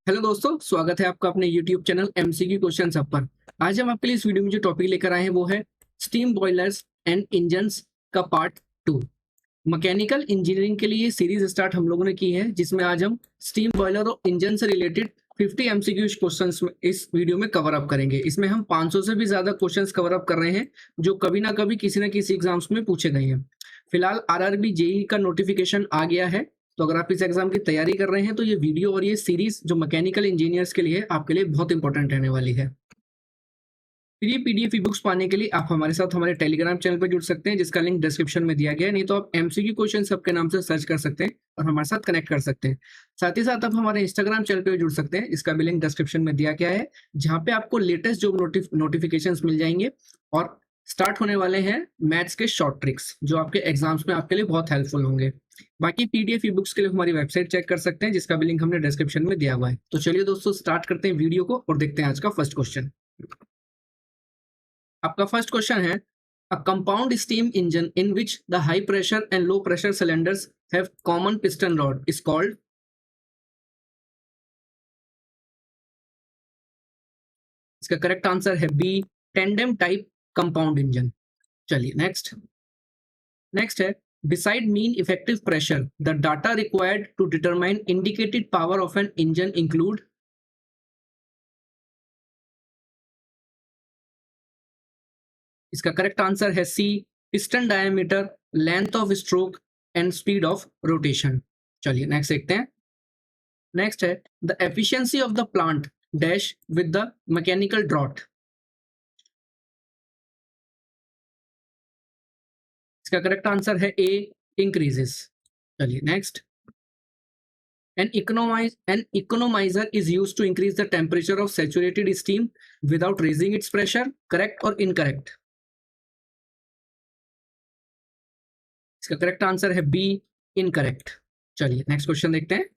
Hello दोस्तों, स्वागत है आपका अपने YouTube channel MCQ question hub पर। आज हम आपके लिए इस वीडियो में जो टॉपिक लेकर आए हैं वो है स्टीम बॉयलर्स एंड इंजन्स का पार्ट 2। मैकेनिकल इंजीनियरिंग के लिए सीरीज स्टार्ट हम लोगों ने की है, जिसमें आज हम स्टीम बॉयलर और इंजन से रिलेटेड 50 एमसीक्यू क्वेश्चंस इस वीडियो में कवर अप करेंगे। इसमें हम 500 से भी ज्यादा क्वेश्चंस कवर अप कर रहे हैं जो कभी ना कभी किसी न किसी एग्जाम्स में पूछे गए हैं। फिलहाल आरआरबी जेई का नोटिफिकेशन आ गया है, तो अगर आप इस एग्जाम की तैयारी कर रहे हैं तो ये वीडियो और ये सीरीज जो मैकेनिकल इंजीनियर्स के लिए आपके लिए बहुत इंपॉर्टेंट रहने वाली है। फ्री पीडीएफ ई बुक्स पाने के लिए आप हमारे साथ हमारे टेलीग्राम चैनल पर जुड़ सकते हैं, जिसका लिंक डिस्क्रिप्शन में दिया गया है। नहीं तो आप एमसीक्यू क्वेश्चन सबके नाम से सर्च कर सकते हैं और हमारे साथ कनेक्ट कर सकते हैं। साथ ही साथ आप हमारे इंस्टाग्राम चैनल पर जुड़ सकते हैं, जिसका भी लिंक डिस्क्रिप्शन में दिया गया है, जहाँ पे आपको लेटेस्ट जॉब नोटिफिकेशन मिल जाएंगे और स्टार्ट होने वाले हैं मैथ्स के शॉर्ट ट्रिक्स जो आपके एग्जाम्स में आपके लिए बहुत हेल्पफुल होंगे। बाकी पीडीएफ ई बुक्स के लिए हमारी वेबसाइट चेक कर सकते हैं, जिसका भी लिंक हमने डिस्क्रिप्शन में दिया हुआ है। तो चलिए दोस्तों, स्टार्ट करते हैं वीडियो को और देखते हैं आज का फर्स्ट क्वेश्चन। आपका फर्स्ट क्वेश्चन है, a compound steam engine in which the high pressure and low pressure cylinders have common piston rod is called. इसका करेक्ट आंसर है B, tandem type compound engine. चलिए नेक्स्ट। नेक्स्ट है, beside mean effective pressure the data required to determine indicated power of an engine include। इसका correct answer है C, piston diameter, length of stroke and speed of rotation. चलिए next देखते हैं। Next है, the efficiency of the plant dash with the mechanical draught. इसका correct answer है A, increases. चलिए next. An economizer is used to increase the temperature of saturated steam without raising its pressure. Correct or incorrect? इसका correct answer है B, incorrect. चलिए next question देखते हैं।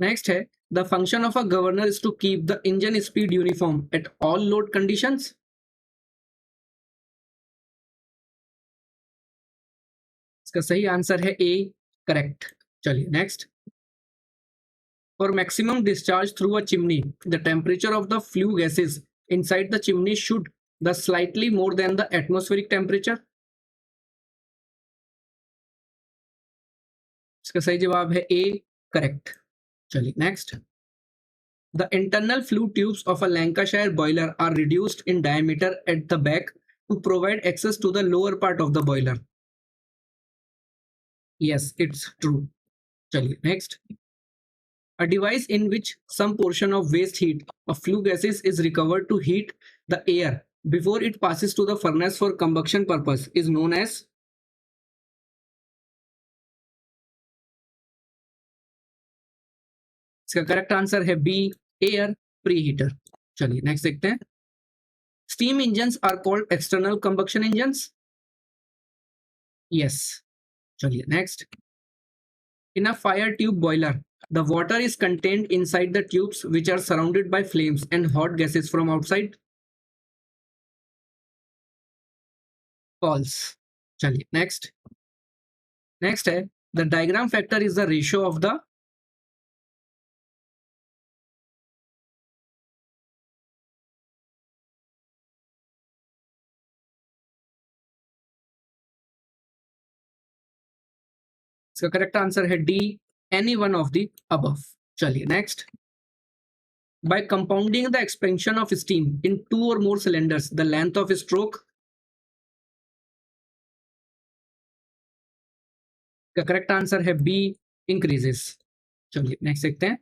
Next है, the function of a governor is to keep the engine speed uniform at all load conditions. इसका सही आंसर है ए, करेक्ट। चलिए next. For maximum discharge through a chimney, the temperature of the flue gases inside the chimney should the slightly more than the atmospheric temperature। इसका सही जवाब है A, correct. चलिए next. The internal flue tubes of a Lancashire boiler are reduced in diameter at the back to provide access to the lower part of the boiler। Yes, it's true। चलिए next. A device in which some portion of waste heat of flue gases is recovered to heat the air before it passes to the furnace for combustion purpose is known as। इसका correct answer है B, air preheater. चलिए next देखते हैं। Steam engines are called external combustion engines. Yes. चलिए next. In a fire tube boiler the water is contained inside the tubes which are surrounded by flames and hot gases from outside। false। चलिए next. Next है, the diagram factor is the ratio of the। इसका correct answer है D, any one of the above. चलिए next. By compounding the expansion of steam in two or more cylinders, the length of stroke। का correct answer है B, increases. चलिए next देखते हैं।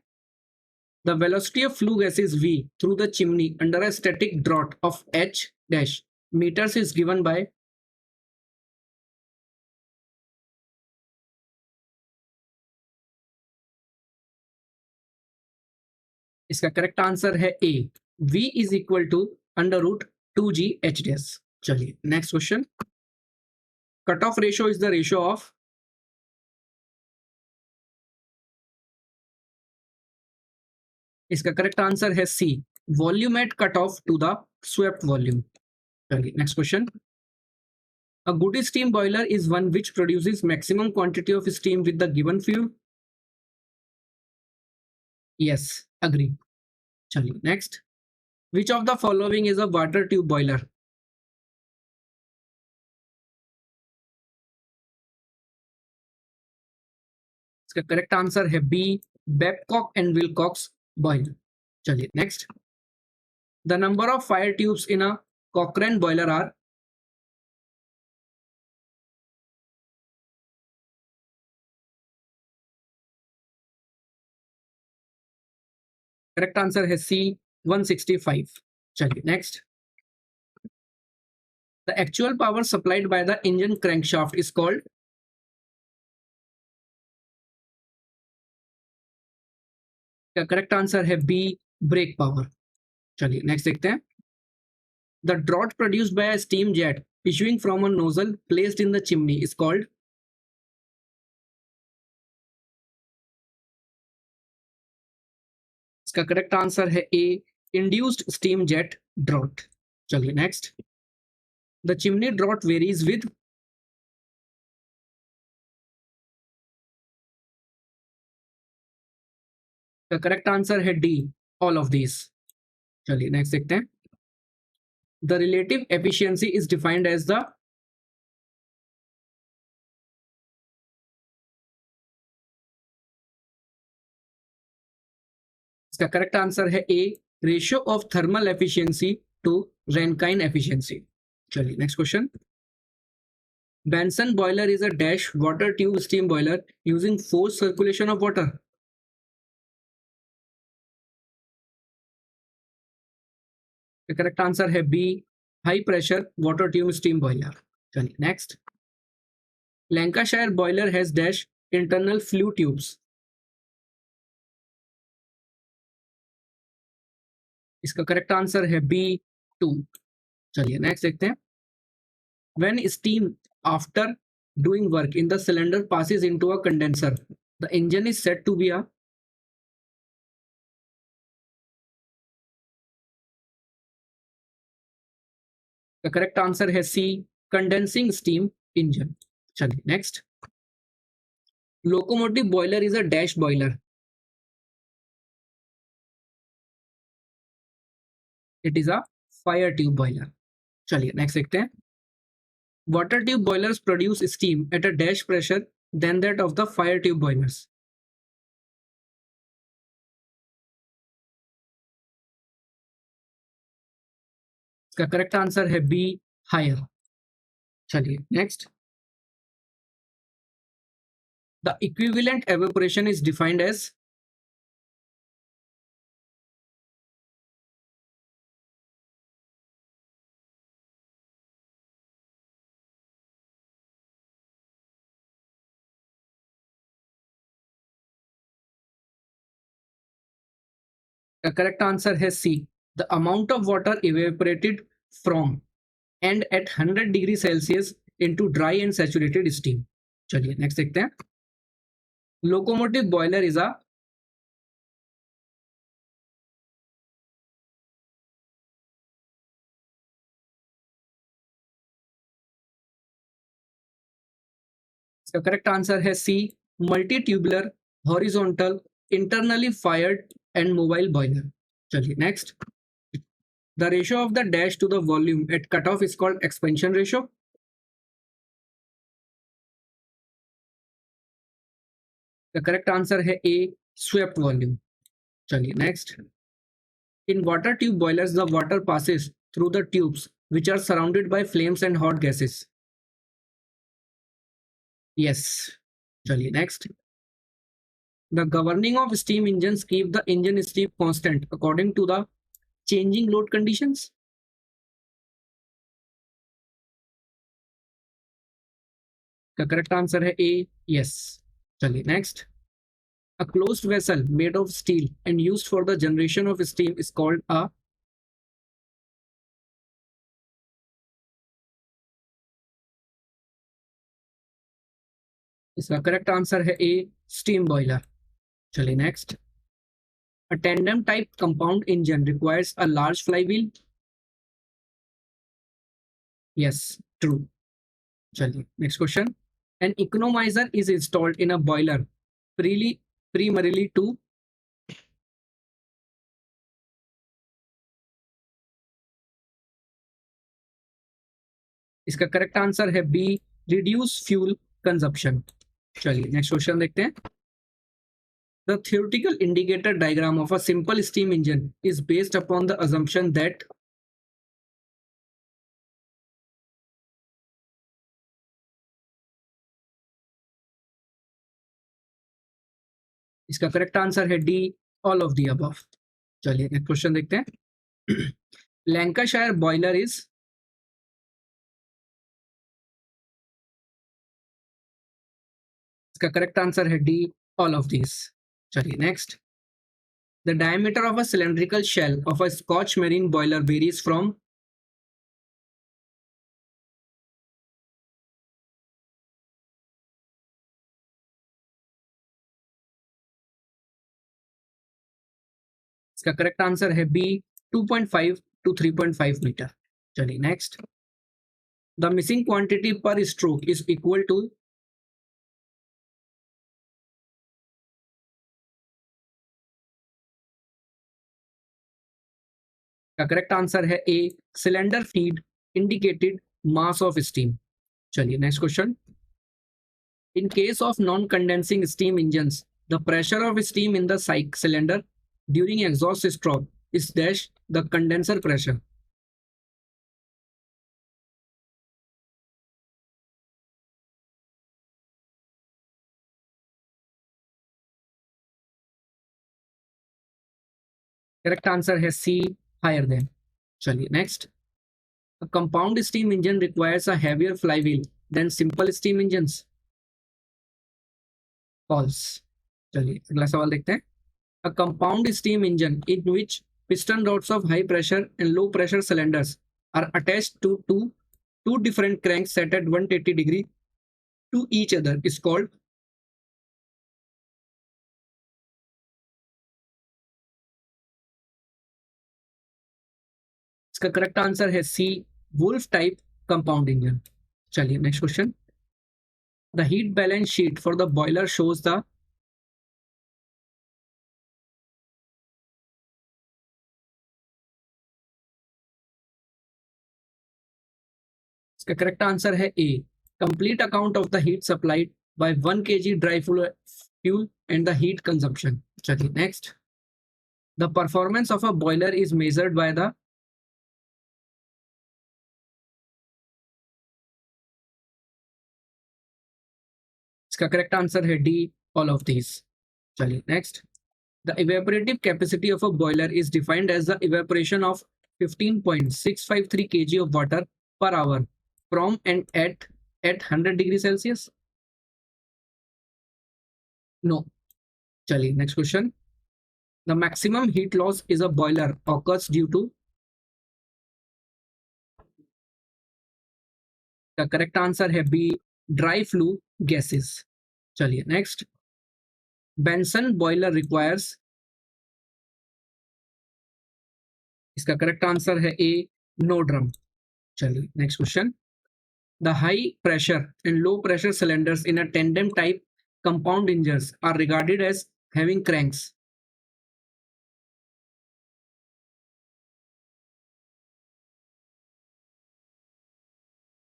The velocity of flue gases V through the chimney under a static draught of H dash meters is given by। इसका correct answer है A, V is equal to under root 2G H dash. चलिए next question. Cut off ratio is the ratio of. इसका correct answer है C, volume at cut off to the swept volume. चलिए next question. A good steam boiler is one which produces maximum quantity of steam with the given fuel। Yes, agree. चलिए next, which of the following is a water tube boiler? इसका correct answer है B, Babcock and Wilcox boiler. चलिए next, the number of fire tubes in a Cochran boiler are? Correct answer है C, 165। चलिए next, the actual power supplied by the engine crankshaft is called? Correct answer है B, brake power. चलिए next देखते हैं, the draught produced by a steam jet issuing from a nozzle placed in the chimney is called? इसका correct answer है A, induced steam jet draught. चलिए next, the chimney draught varies with? The correct answer है D, all of this. चलिए next देखते हैं, the relative efficiency is defined as the? इसका correct answer है A, ratio of thermal efficiency to Rankine efficiency. चलिए next question, Benson boiler is a dash water tube steam boiler using forced circulation of water. The correct answer है B, high pressure water tube steam boiler. चलिए next, Lancashire boiler has dash internal flue tubes. इसका correct answer है B, 2। चलिए next देखते हैं, when steam after doing work in the cylinder passes into a condenser, the engine is said to be a? The correct answer है C, condensing steam engine. चलिए next, locomotive boiler is a dash boiler. It is a fire tube boiler. चलिए next देखते हैं, water tube boilers produce steam at a dash pressure than that of the fire tube boilers. इसका correct answer है B, higher. चलिए next, the equivalent evaporation is defined as? The correct answer है C, the amount of water evaporated from and at 100 degree Celsius into dry and saturated steam. चलिए next देखते हैं, locomotive boiler is a? इसका correct answer है C, multi tubular horizontal internally fired and mobile boiler. चलिए next, the ratio of the dash to the volume at cut off is called expansion ratio. The correct answer है A, swept volume. चलिए next, in water tube boilers the water passes through the tubes which are surrounded by flames and hot gases. Yes. चलिए next, the governing of steam engines keep the engine steam constant according to the changing load conditions. का correct answer है ए, yes. चलिए next, a closed vessel made of steel and used for the generation of steam is called a? इसका correct answer है ए, steam boiler. चलिए next, a tandem type compound engine requires a large flywheel. Yes, true. चलिए next question, an economizer is installed in a boiler primarily to? इसका correct answer है B, reduce fuel consumption. चलिए next question देखते हैं। The theoretical indicator diagram of a simple steam engine is based upon the assumption that इसका correct answer है D, all of the above. चलिए next question देखते हैं। Lancashire boiler is, इसका correct answer है D, all of this. चलिए next. The diameter of a cylindrical shell of a Scotch marine boiler varies from, इसका correct answer है B, 2.5 to 3.5 metre. चलिए next. The missing quantity per stroke is equal to, का correct answer है A, cylinder feed indicated mass of steam. चलिए next question. In case of non condensing steam engines the pressure of steam in the cylinder during exhaust stroke is dash the condenser pressure. Correct answer है C, higher than. चलिए next. A compound steam engine requires a heavier flywheel than simple steam engines. False. चलिए अगला सवाल देखते हैं। A compound steam engine in which piston rods of high pressure and low pressure cylinders are attached to two different cranks set at 180 degree to each other is called, इसका correct answer है C, Woolf type compound engine. चलिए next question. The heat balance sheet for the boiler shows the, इसका correct answer है A, complete account of the heat supplied by 1 kg dry fuel and the heat consumption. चलिए next. The performance of a boiler is measured by the, इसका correct answer है D, all of these. चलिए next. The evaporative capacity of a boiler is defined as the evaporation of 15.653 kg of water per hour from and at 100 degree Celsius. No. चलिए next question. The maximum heat loss is a boiler occurs due to, का correct answer है B, dry flue gases. चलिए next. Benson boiler requires, इसका correct answer है A, no drum. चलिए next question. The high pressure and low pressure cylinders in a tandem type compound engines are regarded as having cranks.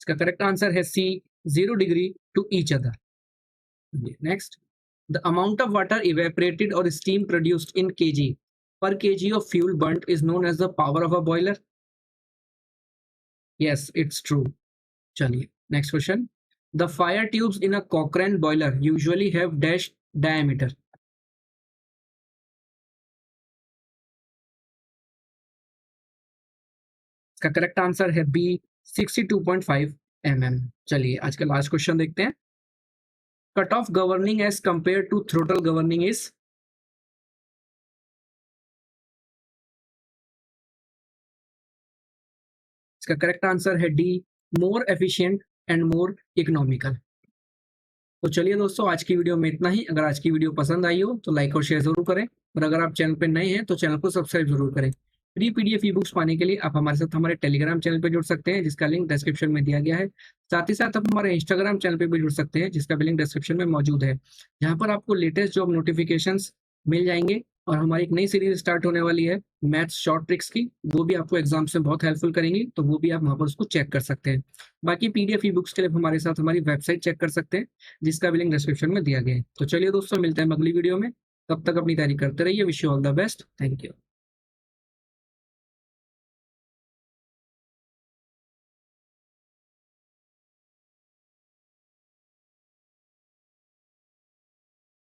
इसका correct answer है C, 0 degree to each other. Next, the amount of water evaporated or steam produced in kg per kg of fuel burnt is known as the power of a boiler. Yes, it's true. चलिए next question. The fire tubes in a Cochrane boiler usually have dash diameter. इसका correct answer है B, 62.5 mm। चलिए आज का last question देखते हैं। Cut off governing as compare to throttle governing is, इसका correct answer है D, more efficient and more economical. तो चलिए दोस्तों आज की वीडियो में इतना ही। अगर आज की वीडियो पसंद आई हो तो लाइक और शेयर जरूर करें, और अगर आप चैनल पर नए हैं तो चैनल को सब्सक्राइब जरूर करें। फ्री पीडीएफ ई बुक्स पाने के लिए आप हमारे साथ हमारे टेलीग्राम चैनल पर जुड़ सकते हैं, जिसका लिंक डिस्क्रिप्शन में दिया गया है। साथ ही साथ आप हमारे इंस्टाग्राम चैनल पर भी जुड़ सकते हैं, जिसका भी लिंक डिस्क्रिप्शन में मौजूद है, जहां पर आपको लेटेस्ट जॉब नोटिफिकेशंस मिल जाएंगे। और हमारी एक नई सीरीज स्टार्ट होने वाली है मैथ्स शॉर्ट ट्रिक्स की, वो भी आपको एग्जाम्स में बहुत हेल्पफुल करेंगी, तो वो भी आप वहाँ पर उसको चेक कर सकते हैं। बाकी पीडीएफ ई बुक्स के लिए हमारे साथ हमारी वेबसाइट चेक कर सकते हैं, जिसका भी लिंक डिस्क्रिप्शन में दिया गया है। तो चलिए दोस्तों, मिलते हैं अगली वीडियो में। तब तक अपनी तैयारी करते रहिए। Wish you all the best. Thank you.